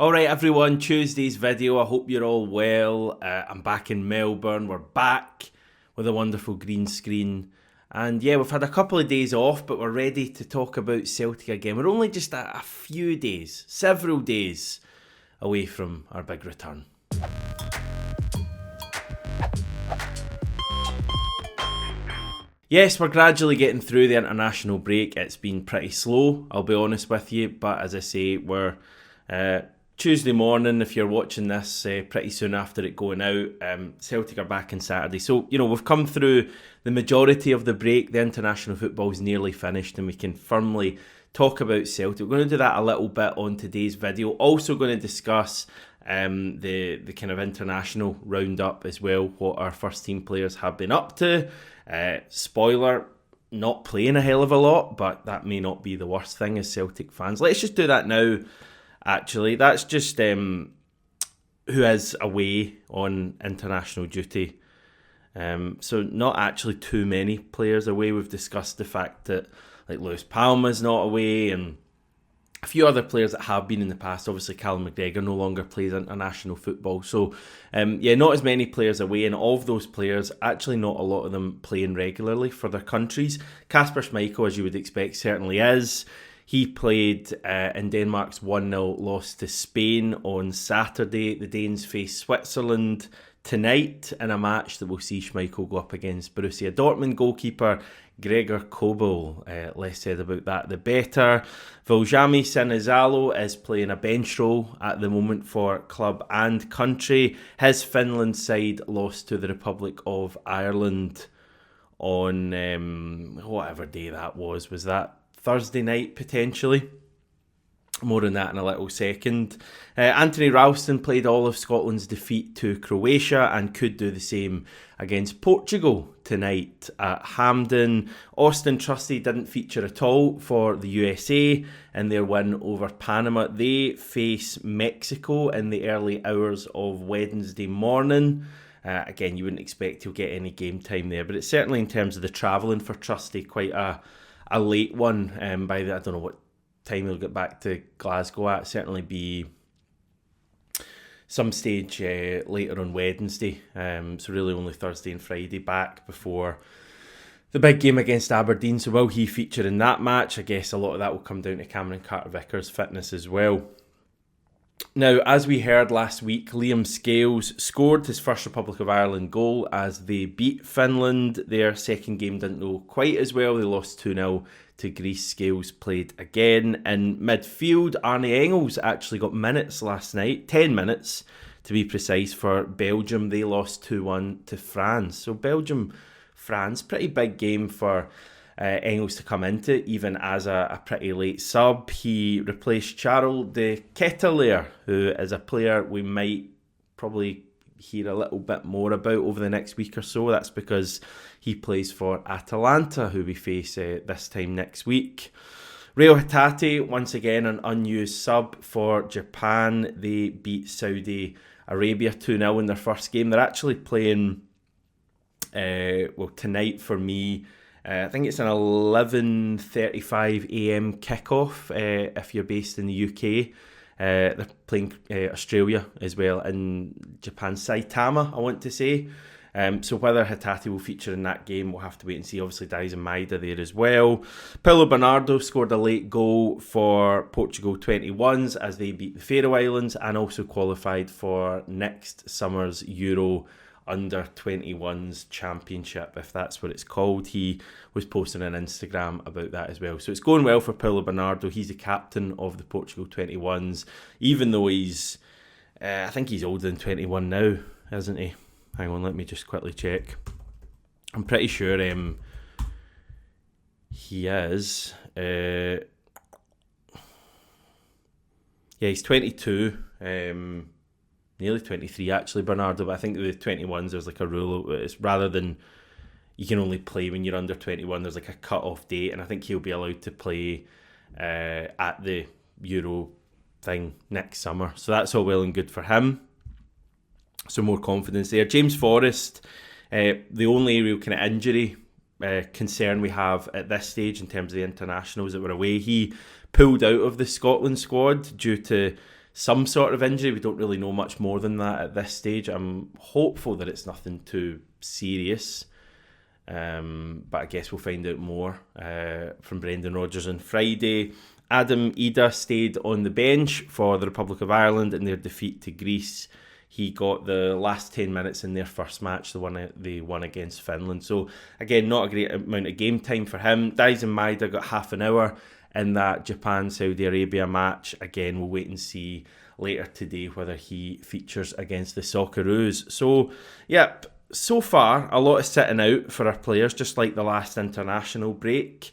Alright everyone, Tuesday's video, I hope you're all well. I'm back in Melbourne, we're back with a wonderful green screen. And yeah, we've had a couple of days off, but we're ready to talk about Celtic again. We're only just a few days, several days away from our big return. Yes, we're gradually getting through the international break. It's been pretty slow, I'll be honest with you. But as I say, we're Tuesday morning, if you're watching this pretty soon after it going out. Celtic are back on Saturday. So, we've come through the majority of the break. The international football's nearly finished and we can firmly talk about Celtic. We're going to do that a little bit on today's video. Also going to discuss the kind of international roundup as well, what our first team players have been up to. Spoiler, not playing a hell of a lot, but that may not be the worst thing as Celtic fans. Let's just do that now. Actually, that's just who is away on international duty. So not actually too many players away. We've discussed the fact that like Lewis Palma's not away and a few other players that have been in the past. Obviously, Callum McGregor no longer plays international football. So, not as many players away. And of those players, actually not a lot of them playing regularly for their countries. Kasper Schmeichel, as you would expect, certainly is. He played in Denmark's 1-0 loss to Spain on Saturday. The Danes face Switzerland tonight in a match that will see Schmeichel go up against Borussia Dortmund goalkeeper Gregor Kobel. Less said about that, the better. Viljami Senizalo is playing a bench role at the moment for club and country. His Finland side lost to the Republic of Ireland on whatever day that was. Was that Thursday night, potentially? More on that in a little second. Anthony Ralston played all of Scotland's defeat to Croatia and could do the same against Portugal tonight at Hampden. Austin Trusty didn't feature at all for the USA in their win over Panama. They face Mexico in the early hours of Wednesday morning. Again, you wouldn't expect he'll get any game time there, but it's certainly, in terms of the travelling for Trusty, quite a late one. I don't know what time he'll get back to Glasgow at. Certainly be some stage later on Wednesday. So really only Thursday and Friday back before the big game against Aberdeen. So will he feature in that match? I guess a lot of that will come down to Cameron Carter-Vickers' fitness as well. Now, as we heard last week, Liam Scales scored his first Republic of Ireland goal as they beat Finland. Their second game didn't go quite as well. They lost 2-0 to Greece. Scales played again. In midfield, Arne Engels actually got minutes last night, 10 minutes to be precise, for Belgium. They lost 2-1 to France. So Belgium-France, pretty big game for Engels to come into, even as a pretty late sub. He replaced Charles de Ketelaere, who is a player we might probably hear a little bit more about over the next week or so. That's because he plays for Atalanta, who we face this time next week. Reo Hatate, once again an unused sub for Japan. They beat Saudi Arabia 2-0 in their first game. They're actually playing tonight for me. I think it's an 11:35 a.m. kickoff if you're based in the UK. They're playing Australia as well in Japan, Saitama, I want to say. So whether Hatate will feature in that game, we'll have to wait and see. Obviously, Daizen Maeda there as well. Paulo Bernardo scored a late goal for Portugal 21s as they beat the Faroe Islands and also qualified for next summer's Euro Under-21s Championship, if that's what it's called. He was posting on Instagram about that as well. So it's going well for Paulo Bernardo. He's the captain of the Portugal 21s, even though he's, I think he's older than 21 now, isn't he? Hang on, let me just quickly check. I'm pretty sure he is. Yeah, he's 22. Nearly 23 actually, Bernardo, but I think the 21s, there's like a rule. It's rather than you can only play when you're under 21, there's like a cut-off date, and I think he'll be allowed to play at the Euro thing next summer. So that's all well and good for him. So more confidence there. James Forrest, the only real kind of injury concern we have at this stage in terms of the internationals that were away, he pulled out of the Scotland squad due to some sort of injury. We don't really know much more than that at this stage. I'm hopeful that it's nothing too serious. But I guess we'll find out more from Brendan Rodgers on Friday. Adam Ida stayed on the bench for the Republic of Ireland in their defeat to Greece. He got the last 10 minutes in their first match, the one they won against Finland. So again, not a great amount of game time for him. Daisen Maeda got half an hour in that Japan-Saudi Arabia match. Again, we'll wait and see later today whether he features against the Socceroos. So, yep, so far, a lot is sitting out for our players, just like the last international break.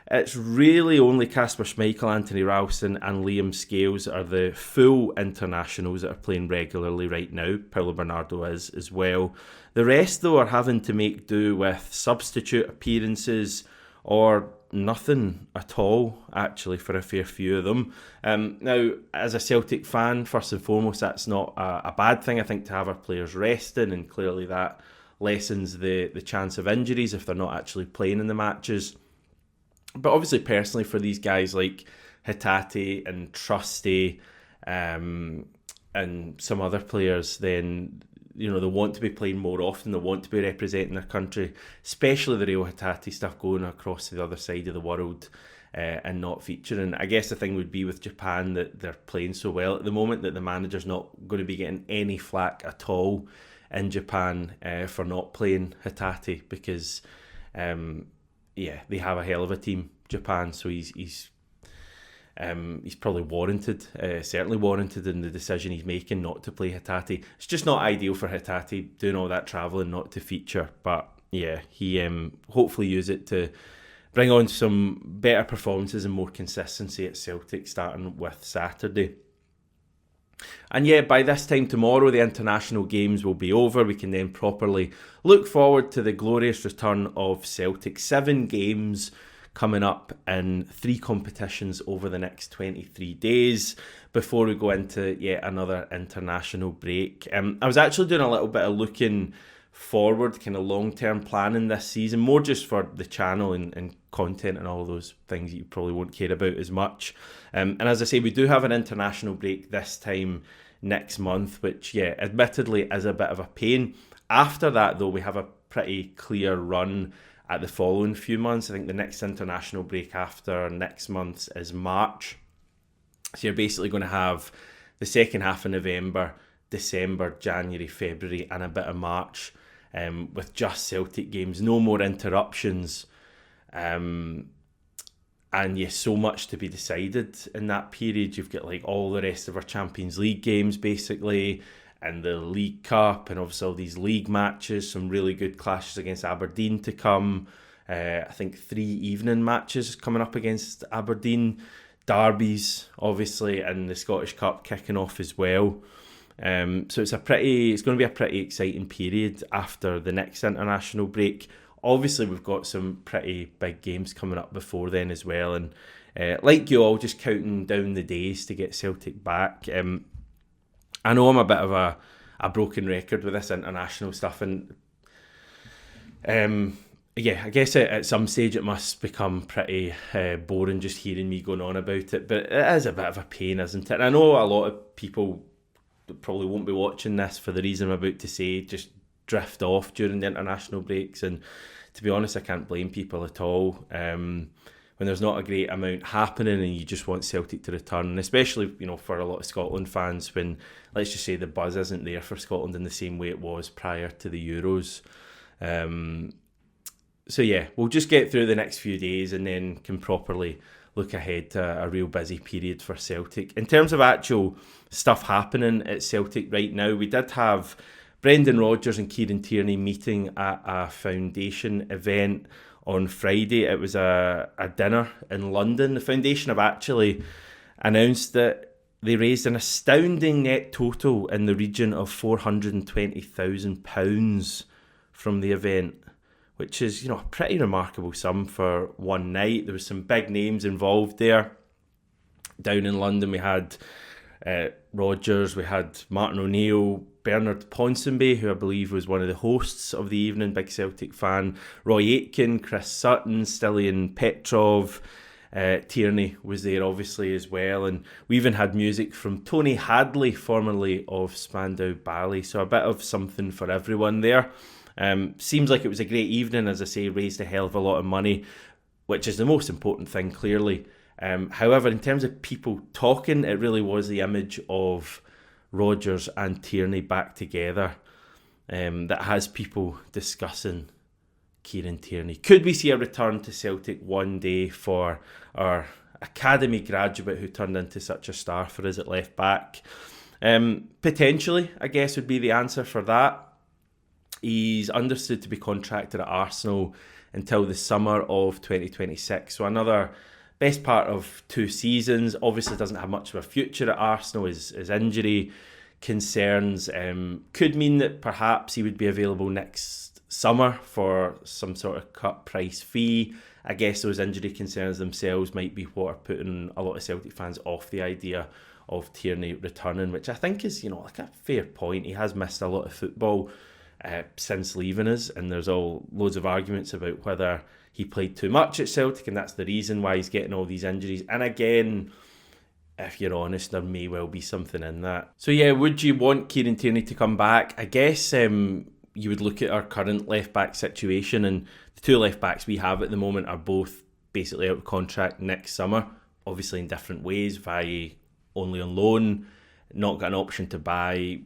It's really only Kasper Schmeichel, Anthony Ralston and Liam Scales that are the full internationals that are playing regularly right now. Paulo Bernardo is as well. The rest, though, are having to make do with substitute appearances or nothing at all, actually, for a fair few of them. Now, as a Celtic fan, first and foremost, that's not a bad thing, I think, to have our players resting, and clearly that lessens the chance of injuries if they're not actually playing in the matches. But obviously, personally, for these guys like Hatate and Trusty and some other players, then, you know, they want to be playing more often. They want to be representing their country, especially the Rio Hatate stuff going across to the other side of the world and not featuring. I guess the thing would be with Japan that they're playing so well at the moment that the manager's not going to be getting any flack at all in Japan for not playing Hatate because... they have a hell of a team, Japan. So he's probably warranted, certainly warranted in the decision he's making not to play Hatate. It's just not ideal for Hatate doing all that travelling not to feature. But yeah, he hopefully use it to bring on some better performances and more consistency at Celtic, starting with Saturday. And yeah, by this time tomorrow, the international games will be over. We can then properly look forward to the glorious return of Celtic. 7 games coming up in 3 competitions over the next 23 days before we go into yet another international break. I was actually doing a little bit of looking forward, kind of long-term planning this season, more just for the channel and content and all those things that you probably won't care about as much. And as I say, we do have an international break this time next month, which, yeah, admittedly is a bit of a pain. After that, though, we have a pretty clear run at the following few months. I think the next international break after next month's is March. So you're basically going to have the second half of November, December, January, February, and a bit of March. With just Celtic games, no more interruptions, and yeah, so much to be decided in that period. You've got like all the rest of our Champions League games basically, and the League Cup, and obviously all these league matches, some really good clashes against Aberdeen to come. I think 3 evening matches coming up against Aberdeen, derbies obviously, and the Scottish Cup kicking off as well. So it's going to be a pretty exciting period after the next international break. Obviously, we've got some pretty big games coming up before then as well. And like you all, just counting down the days to get Celtic back. I know I'm a bit of a broken record with this international stuff. And yeah, I guess at some stage it must become pretty boring just hearing me going on about it. But it is a bit of a pain, isn't it? And I know a lot of people probably won't be watching this for the reason I'm about to say, just drift off during the international breaks, and to be honest, I can't blame people at all. When there's not a great amount happening and you just want Celtic to return, and especially, you know, for a lot of Scotland fans, when, let's just say, the buzz isn't there for Scotland in the same way it was prior to the Euros. So yeah, we'll just get through the next few days and then can properly look ahead to a real busy period for Celtic. In terms of actual stuff happening at Celtic right now, we did have Brendan Rodgers and Kieran Tierney meeting at a foundation event on Friday. It was a dinner in London. The foundation have actually announced that they raised an astounding net total in the region of £420,000 from the event, which is, you know, a pretty remarkable sum for one night. There was some big names involved there. Down in London, we had Rodgers, we had Martin O'Neill, Bernard Ponsonby, who I believe was one of the hosts of the evening, big Celtic fan, Roy Aitken, Chris Sutton, Stilian Petrov, Tierney was there obviously as well, and we even had music from Tony Hadley, formerly of Spandau Ballet, so a bit of something for everyone there. Seems like it was a great evening, as I say, raised a hell of a lot of money, which is the most important thing, clearly. However, in terms of people talking, it really was the image of Rodgers and Tierney back together that has people discussing Kieran Tierney. Could we see a return to Celtic one day for our academy graduate who turned into such a star for us at left back? Potentially, I guess, would be the answer for that. He's understood to be contracted at Arsenal until the summer of 2026. So another best part of 2 seasons. Obviously doesn't have much of a future at Arsenal. His injury concerns could mean that perhaps he would be available next summer for some sort of cut price fee. I guess those injury concerns themselves might be what are putting a lot of Celtic fans off the idea of Tierney returning, which I think is, like a fair point. He has missed a lot of football since leaving us, and there's loads of arguments about whether he played too much at Celtic and that's the reason why he's getting all these injuries. And again, if you're honest, there may well be something in that. So yeah, would you want Kieran Tierney to come back? I guess you would look at our current left-back situation, and the 2 left-backs we have at the moment are both basically out of contract next summer, obviously in different ways. Valle only on loan, not got an option to buy.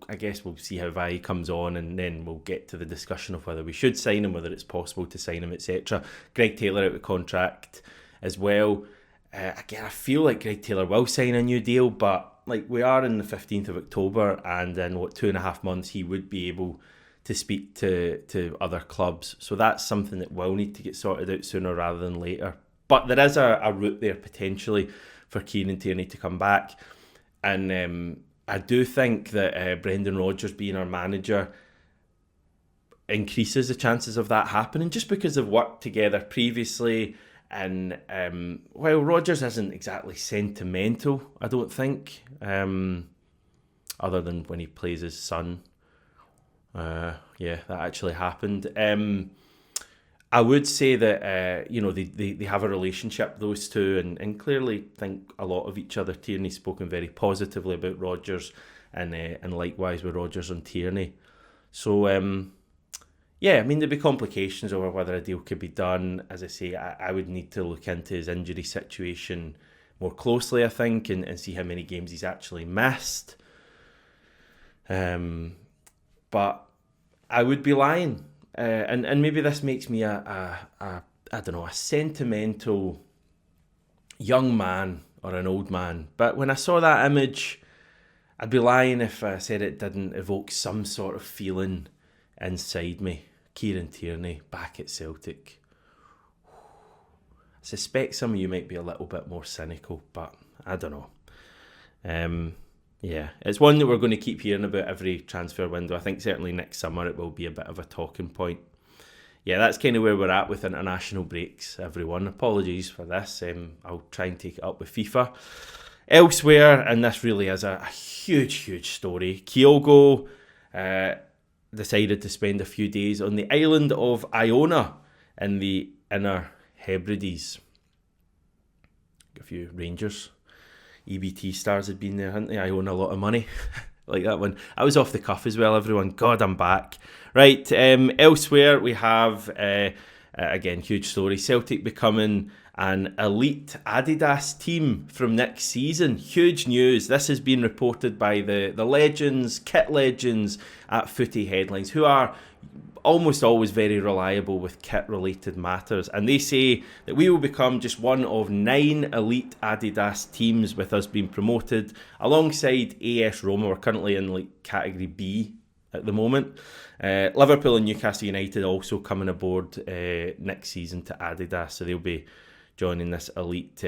I guess we'll see how Valle comes on, and then we'll get to the discussion of whether we should sign him, whether it's possible to sign him, etc. Greg Taylor out of contract as well. Again, I feel like Greg Taylor will sign a new deal, but we are in the 15th of October, and in 2.5 months he would be able to speak to other clubs. So that's something that will need to get sorted out sooner rather than later. But there is a route there potentially for Kieran Tierney to come back. And I do think that Brendan Rodgers being our manager increases the chances of that happening, just because they've worked together previously. And while Rodgers isn't exactly sentimental, I don't think, other than when he plays his son. That actually happened. I would say that they have a relationship, those two, and clearly think a lot of each other. Tierney's spoken very positively about Rodgers, and likewise with Rodgers and Tierney. So there'd be complications over whether a deal could be done. As I say, I would need to look into his injury situation more closely, I think, and see how many games he's actually missed. But I would be lying, and maybe this makes me a sentimental young man or an old man. But when I saw that image, I'd be lying if I said it didn't evoke some sort of feeling inside me. Kieran Tierney back at Celtic. I suspect some of you might be a little bit more cynical, but I don't know. It's one that we're going to keep hearing about every transfer window. I think certainly next summer it will be a bit of a talking point. Yeah, that's kind of where we're at with international breaks, everyone. Apologies for this. I'll try and take it up with FIFA. Elsewhere, and this really is a huge story, Kyogo decided to spend a few days on the island of Iona in the Inner Hebrides. A few Rangers EBT stars had been there, hadn't they? I own a lot of money. Like that one. I was off the cuff as well, everyone. God, I'm back. Right, elsewhere we have, again, huge story. Celtic becoming an elite Adidas team from next season. Huge news. This has been reported by the legends, kit legends at Footy Headlines, who are almost always very reliable with kit-related matters, and they say that we will become just one of 9 elite Adidas teams, with us being promoted alongside AS Roma. We're currently in category B at the moment. Liverpool and Newcastle United also coming aboard next season to Adidas, so they'll be joining this elite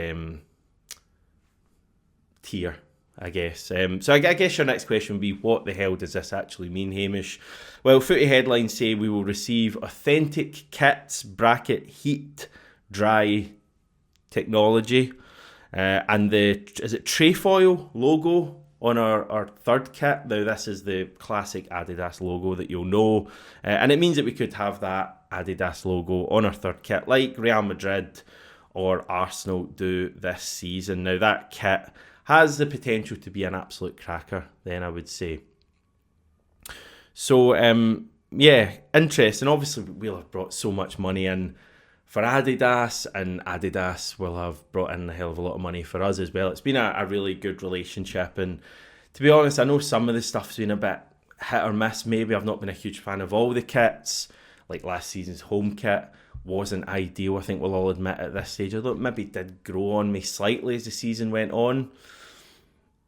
tier, I guess. So I guess your next question would be, what the hell does this actually mean, Hamish? Well, Footy Headlines say we will receive authentic kits, heat, dry technology, and is it trefoil logo on our third kit. Now, this is the classic Adidas logo that you'll know, and it means that we could have that Adidas logo on our third kit, like Real Madrid or Arsenal do this season. Now, that kit has the potential to be an absolute cracker, then I would say. So, interesting. Obviously, we'll have brought so much money in for Adidas, and Adidas will have brought in a hell of a lot of money for us as well. It's been a really good relationship, and to be honest, I know some of the stuff's been a bit hit or miss. Maybe I've not been a huge fan of all the kits. Like last season's home kit wasn't ideal, I think we'll all admit at this stage, although it maybe did grow on me slightly as the season went on.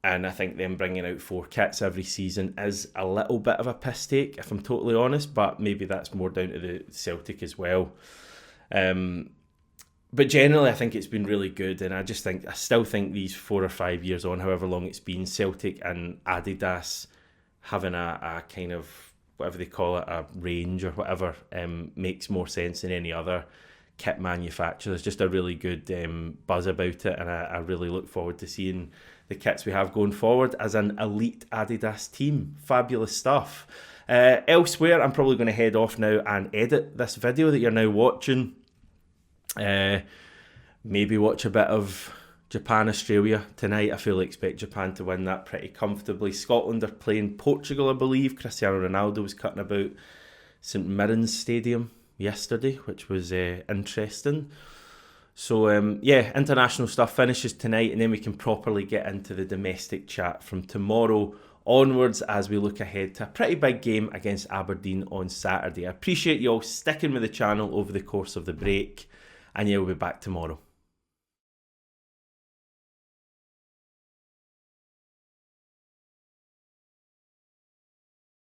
And I think them bringing out 4 kits every season is a little bit of a piss take, if I'm totally honest, but maybe that's more down to the Celtic as well. But generally, I think it's been really good, and I still think these 4 or 5 years on, however long it's been, Celtic and Adidas having a kind of, whatever they call it, a range or whatever, makes more sense than any other kit manufacturer. There's just a really good buzz about it, and I really look forward to seeing the kits we have going forward as an elite Adidas team. Fabulous stuff. Elsewhere, I'm probably going to head off now and edit this video that you're now watching. Maybe watch a bit of Japan-Australia tonight. I fully expect Japan to win that pretty comfortably. Scotland are playing Portugal, I believe. Cristiano Ronaldo was cutting about St Mirren's Stadium yesterday, which was interesting. So, international stuff finishes tonight, and then we can properly get into the domestic chat from tomorrow onwards as we look ahead to a pretty big game against Aberdeen on Saturday. I appreciate you all sticking with the channel over the course of the break, and we'll be back tomorrow.